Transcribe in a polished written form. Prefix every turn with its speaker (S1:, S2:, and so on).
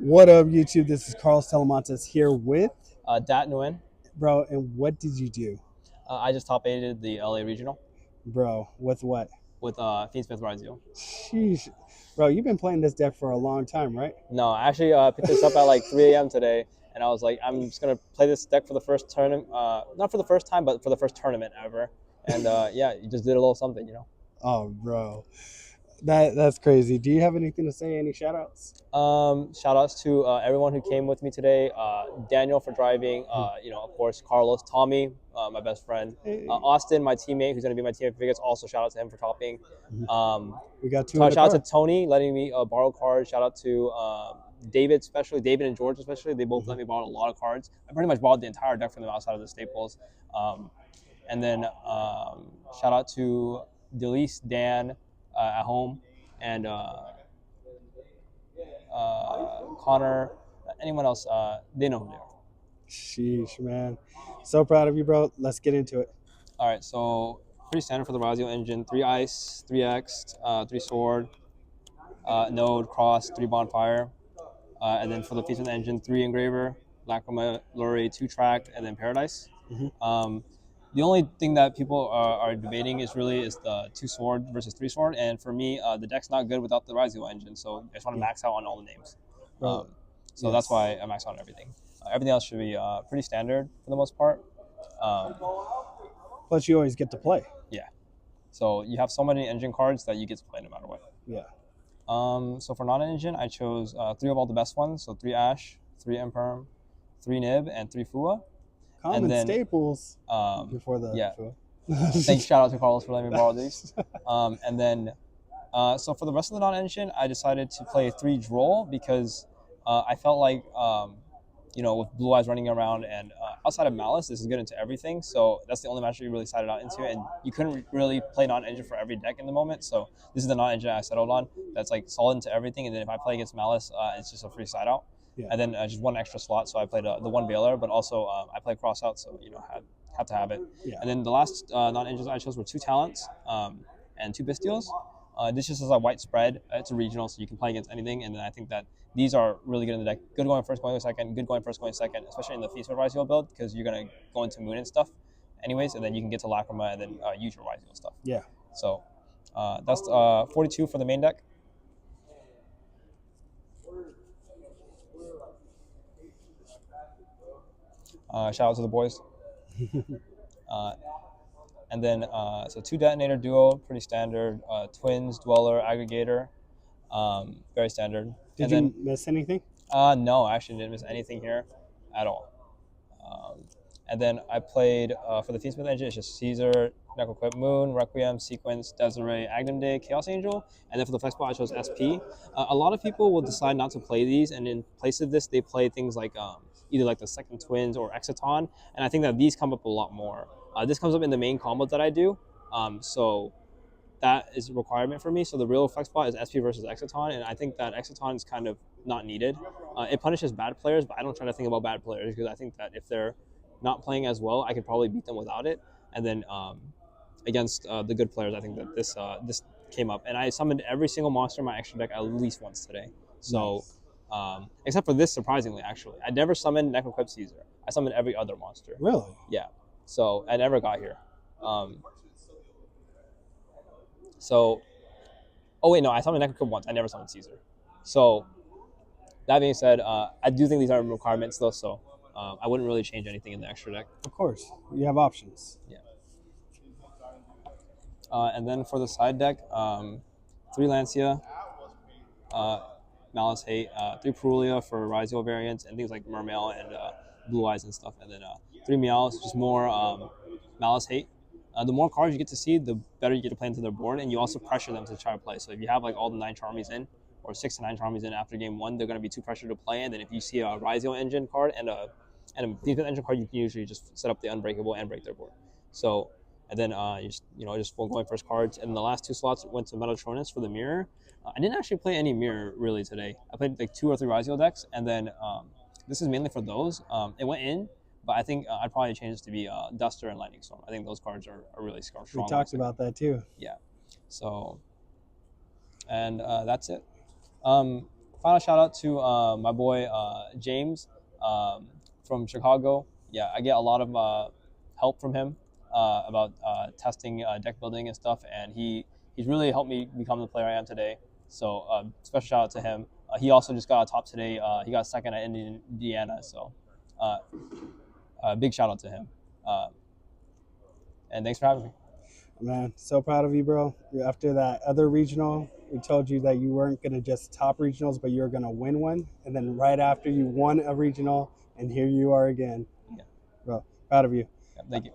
S1: What up, YouTube? This is Carlos Telemontes here with
S2: Dat Nguyen.
S1: bro. And what did you do,
S2: I just top aided the LA regional
S1: bro? With what?
S2: with fiendsmith ryzeal.
S1: Sheesh, bro. You've been playing this deck for a long time, right?
S2: No, I actually picked this up at like 3 a.m. today, and I was like, I'm just gonna play this deck for the first tournament, not for the first time, but for the first tournament ever. And yeah, you just did a little something.
S1: Oh, bro, that's crazy. Do you have anything to say? Any shout outs?
S2: Shout outs to everyone who came with me today. Daniel for driving. Of course, Carlos, Tommy, my best friend,
S1: Hey,
S2: Austin, my teammate, who's going to be my teammate for Vegas. Also, shout out to him for topping.
S1: we got two
S2: So
S1: in the
S2: shout
S1: car.
S2: out to Tony letting me borrow cards. Shout out to David, especially David and George, especially. They both let me borrow a lot of cards. I pretty much bought the entire deck from them outside of the staples. And then shout out to Delise, Dan at home, and Connor. Anyone else? They know who they are.
S1: Sheesh, man. So proud of you, bro. Let's get into it.
S2: All right, so pretty standard for the ryzeal engine: 3 ice, 3 X, 3 sword, node, cross, 3 bonfire. And then for the feature of the engine, 3 engraver, lacrima, lure, 2 track, and then paradise. The only thing that people are debating is the 2 sword versus 3 sword. And for me, the deck's not good without the ryzeal engine, so I just want to max out on all the names.
S1: Bro,
S2: So that's why I max out on everything. Everything else should be pretty standard for the most part.
S1: Plus, you always get to play.
S2: Yeah. So you have so many engine cards that you get to play no matter what.
S1: Yeah.
S2: So for non-engine, I chose 3 of all the best ones. So 3 Ash, 3 Imperm, 3 Nib, and 3 Fua.
S1: Common
S2: then,
S1: staples before the
S2: yeah. Thanks, shout out to Carlos for letting me borrow these. And then, so for the rest of the non-engine, I decided to play 3 Droll because I felt like, with Blue Eyes running around and outside of Malice, this is good into everything. So that's the only match you really decided out into, and you couldn't really play non-engine for every deck in the moment. So this is the non-engine I settled on. That's like solid into everything, and then if I play against Malice, it's just a free side out.
S1: Yeah.
S2: And then just 1 extra slot, so I played the 1 Baylor, but also I played cross out, so have to have it.
S1: Yeah.
S2: And then the last non-engines I chose were 2 talents and 2 Bestials. This just is a white spread. It's a regional, so you can play against anything. And then I think that these are really good in the deck. Good going first, going second. Good going first, going second, especially in the Feast of ryzeal build because you're going to go into Moon and stuff anyways, and then you can get to Lacrima and then use your ryzeal stuff.
S1: Yeah.
S2: So that's 42 for the main deck. Shout out to the boys. And then, so 2 detonator duo, pretty standard. Twins, dweller, aggregator, very standard.
S1: Did you miss anything?
S2: No, I actually didn't miss anything here at all. And then I played for the Fiendsmith engine, it's just Caesar, Necroquip Moon, Requiem, Sequence, Desiree, Agnem Day, Chaos Angel. And then for the flex spot, I chose SP. A lot of people will decide not to play these, and in place of this, they play things like either like the second Twins or Exciton. And I think that these come up a lot more. This comes up in the main combos that I do. So that is a requirement for me. So the real flex spot is SP versus Exciton, and I think that Exciton is kind of not needed. It punishes bad players, but I don't try to think about bad players because I think that if they're not playing as well, I could probably beat them without it. And then against the good players, I think that this came up. And I summoned every single monster in my extra deck at least once today. So, nice. Except for this, surprisingly, actually. I never summoned Necroquip Caesar. I summoned every other monster.
S1: Really?
S2: Yeah. So I never got here. I summoned Necroquip once. I never summoned Caesar. So that being said, I do think these are requirements though, so I wouldn't really change anything in the extra deck.
S1: Of course, you have options.
S2: Yeah. And then for the side deck, 3 Lancia, Malice Hate, 3 Perulia for ryzeal variants and things like Mermail and Blue Eyes and stuff, and then 3 Meows, just more Malice Hate. The more cards you get to see, the better you get to play into their board, and you also pressure them to try to play. So if you have like all the 9 Charmies in, or 6 to 9 Charmies in after game 1, they're going to be too pressured to play. And then if you see a ryzeal engine card and a defense engine card, you can usually just set up the unbreakable and break their board. So, and then just full going first cards. And the last 2 slots went to Metatronus for the mirror. I didn't actually play any mirror really today. I played like 2 or 3 ryzeal decks, and then this is mainly for those. It went in, but I think I'd probably change this to be Duster and Lightning Storm. I think those cards are really strong.
S1: We talked about that too.
S2: Yeah. So, and that's it. final shout out to my boy James from Chicago. Yeah, I get a lot of help from him about testing deck building and stuff, and he's really helped me become the player I am today. So special shout out to him. He also just got a top today. He got second at Indiana, so uh, big shout out to him. Uh, and thanks for having me.
S1: Man, so proud of you, bro. After that other regional, we told you that you weren't going to just top regionals, but you were going to win one. And then right after you won a regional, and here you are again.
S2: Yeah.
S1: Bro, proud of you.
S2: Yeah, thank you.